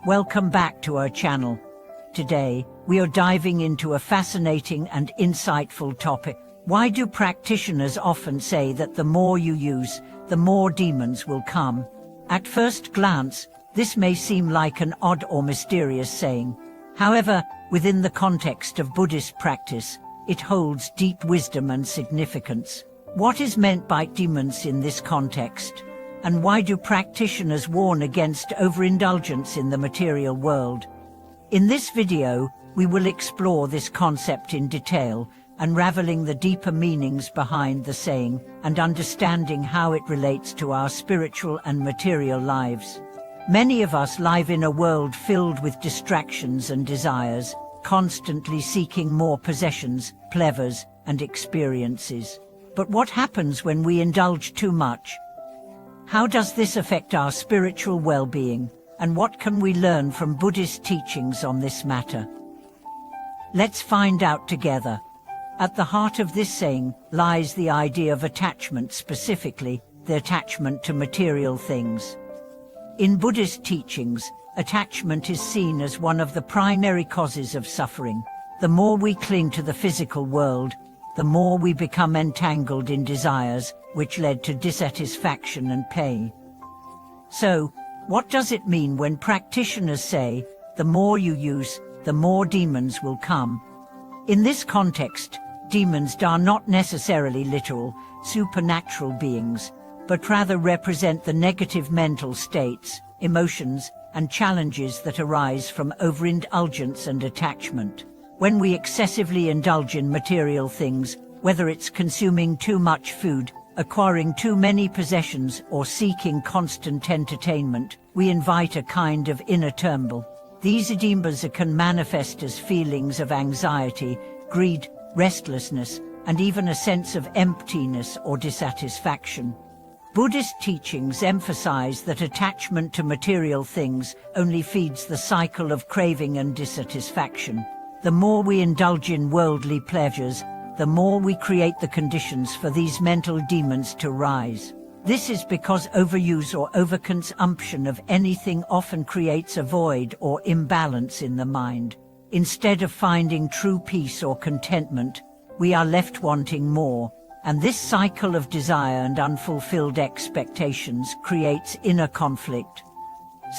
Welcome back to our channel. Today, we are diving into a fascinating and insightful topic. Why do practitioners often say that the more you use, the more demons will come? At first glance, this may seem like an odd or mysterious saying. However, within the context of Buddhist practice, it holds deep wisdom and significance. What is meant by demons in this context? And why do practitioners warn against overindulgence in the material world? In this video, we will explore this concept in detail, unraveling the deeper meanings behind the saying and understanding how it relates to our spiritual and material lives. Many of us live in a world filled with distractions and desires, constantly seeking more possessions, pleasures, and experiences. But what happens when we indulge too much? How does this affect our spiritual well-being, and what can we learn from Buddhist teachings on this matter? Let's find out together. At the heart of this saying lies the idea of attachment, specifically, the attachment to material things. In Buddhist teachings, attachment is seen as one of the primary causes of suffering. The more we cling to the physical world, the more we become entangled in desires, which led to dissatisfaction and pain. So, what does it mean when practitioners say, the more you use, the more demons will come? In this context, demons are not necessarily literal, supernatural beings, but rather represent the negative mental states, emotions, and challenges that arise from overindulgence and attachment. When we excessively indulge in material things, whether it's consuming too much food, acquiring too many possessions, or seeking constant entertainment, we invite a kind of inner turmoil. These demons can manifest as feelings of anxiety, greed, restlessness, and even a sense of emptiness or dissatisfaction. Buddhist teachings emphasize that attachment to material things only feeds the cycle of craving and dissatisfaction. The more we indulge in worldly pleasures, the more we create the conditions for these mental demons to rise. This is because overuse or overconsumption of anything often creates a void or imbalance in the mind. Instead of finding true peace or contentment, we are left wanting more, and this cycle of desire and unfulfilled expectations creates inner conflict.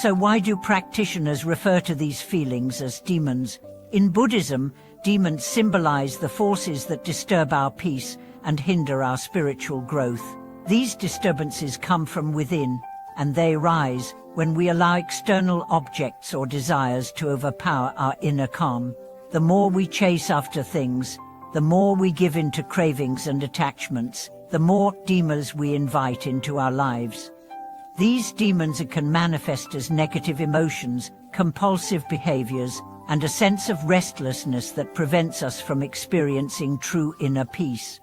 So why do practitioners refer to these feelings as demons? In Buddhism, demons symbolize the forces that disturb our peace and hinder our spiritual growth. These disturbances come from within, and they rise when we allow external objects or desires to overpower our inner calm. The more we chase after things, the more we give in to cravings and attachments, the more demons we invite into our lives. These demons can manifest as negative emotions, compulsive behaviors, and a sense of restlessness that prevents us from experiencing true inner peace.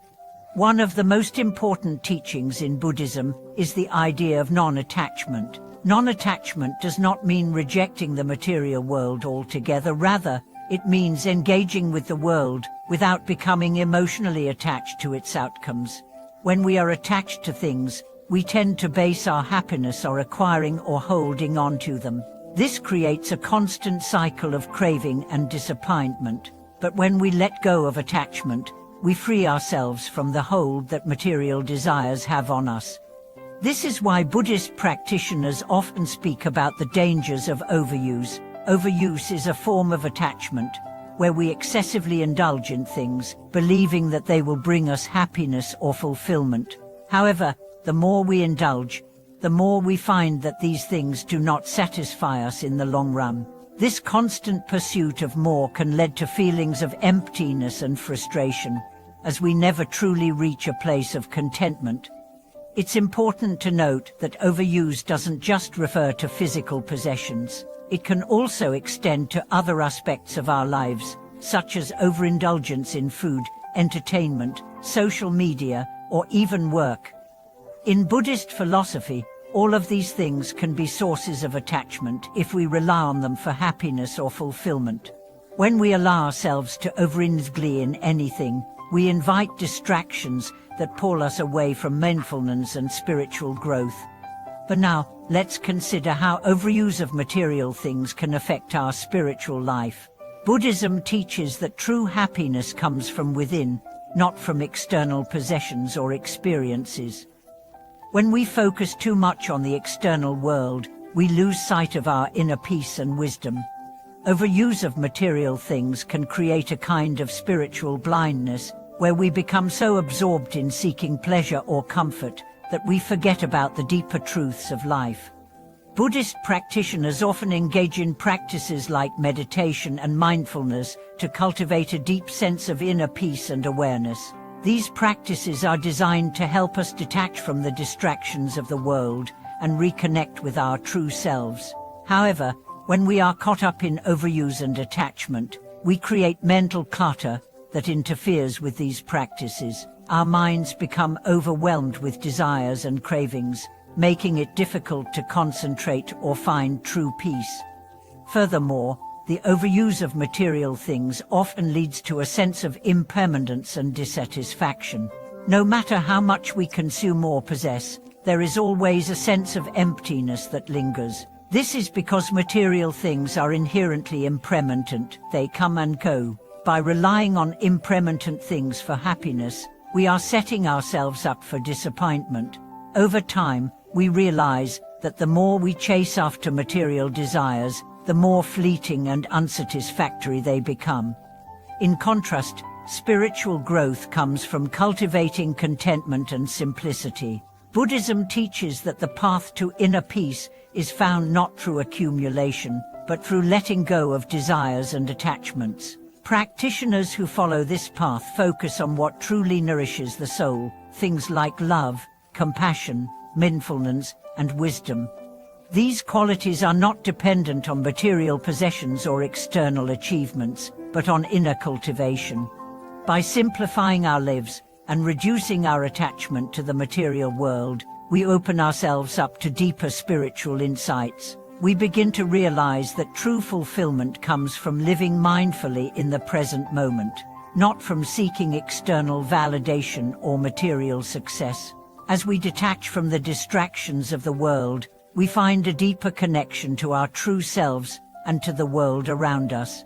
One of the most important teachings in Buddhism is the idea of non-attachment. Non-attachment does not mean rejecting the material world altogether. Rather, it means engaging with the world without becoming emotionally attached to its outcomes. When we are attached to things, we tend to base our happiness on acquiring or holding on to them. This creates a constant cycle of craving and disappointment. But when we let go of attachment, we free ourselves from the hold that material desires have on us. This is why Buddhist practitioners often speak about the dangers of overuse. Overuse is a form of attachment, where we excessively indulge in things, believing that they will bring us happiness or fulfillment. However, the more we indulge, the more we find that these things do not satisfy us in the long run. This constant pursuit of more can lead to feelings of emptiness and frustration, as we never truly reach a place of contentment. It's important to note that overuse doesn't just refer to physical possessions. It can also extend to other aspects of our lives, such as overindulgence in food, entertainment, social media, or even work. In Buddhist philosophy, all of these things can be sources of attachment if we rely on them for happiness or fulfillment. When we allow ourselves to overindulge in anything, we invite distractions that pull us away from mindfulness and spiritual growth. But now, let's consider how overuse of material things can affect our spiritual life. Buddhism teaches that true happiness comes from within, not from external possessions or experiences. When we focus too much on the external world, we lose sight of our inner peace and wisdom. Overuse of material things can create a kind of spiritual blindness, where we become so absorbed in seeking pleasure or comfort that we forget about the deeper truths of life. Buddhist practitioners often engage in practices like meditation and mindfulness to cultivate a deep sense of inner peace and awareness. These practices are designed to help us detach from the distractions of the world and reconnect with our true selves. However, when we are caught up in overuse and attachment, we create mental clutter that interferes with these practices. Our minds become overwhelmed with desires and cravings, making it difficult to concentrate or find true peace. Furthermore, the overuse of material things often leads to a sense of impermanence and dissatisfaction. No matter how much we consume or possess, there is always a sense of emptiness that lingers. This is because material things are inherently impermanent. They come and go. By relying on impermanent things for happiness, we are setting ourselves up for disappointment. Over time, we realize that the more we chase after material desires, the more fleeting and unsatisfactory they become. In contrast, spiritual growth comes from cultivating contentment and simplicity. Buddhism teaches that the path to inner peace is found not through accumulation, but through letting go of desires and attachments. Practitioners who follow this path focus on what truly nourishes the soul, things like love, compassion, mindfulness, and wisdom. These qualities are not dependent on material possessions or external achievements, but on inner cultivation. By simplifying our lives and reducing our attachment to the material world, we open ourselves up to deeper spiritual insights. We begin to realize that true fulfillment comes from living mindfully in the present moment, not from seeking external validation or material success. As we detach from the distractions of the world, we find a deeper connection to our true selves and to the world around us.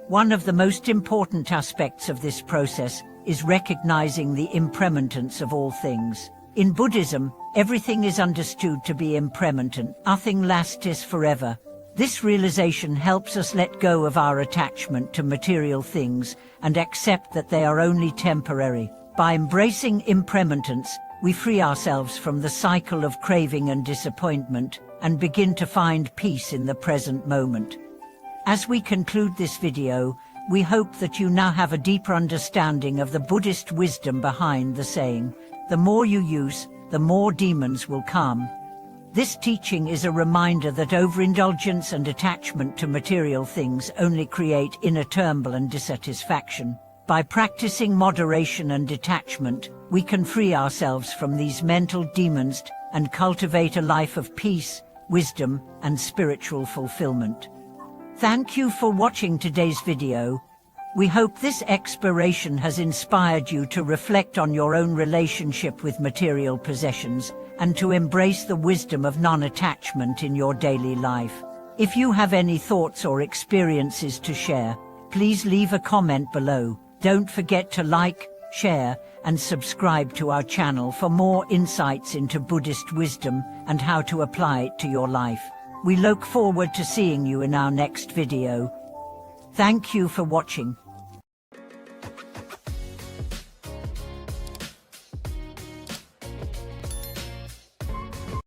One of the most important aspects of this process is recognizing the impermanence of all things. In Buddhism, everything is understood to be impermanent. Nothing lasts forever. This realization helps us let go of our attachment to material things and accept that they are only temporary. By embracing impermanence, we free ourselves from the cycle of craving and disappointment and begin to find peace in the present moment. As we conclude this video, we hope that you now have a deeper understanding of the Buddhist wisdom behind the saying, "The more you use, the more demons will come." This teaching is a reminder that overindulgence and attachment to material things only create inner turmoil and dissatisfaction. By practicing moderation and detachment, we can free ourselves from these mental demons and cultivate a life of peace, wisdom, and spiritual fulfillment. Thank you for watching today's video. We hope this exploration has inspired you to reflect on your own relationship with material possessions and to embrace the wisdom of non-attachment in your daily life. If you have any thoughts or experiences to share, please leave a comment below. Don't forget to like, share, and subscribe to our channel for more insights into Buddhist wisdom and how to apply it to your life. We look forward to seeing you in our next video. Thank you for watching.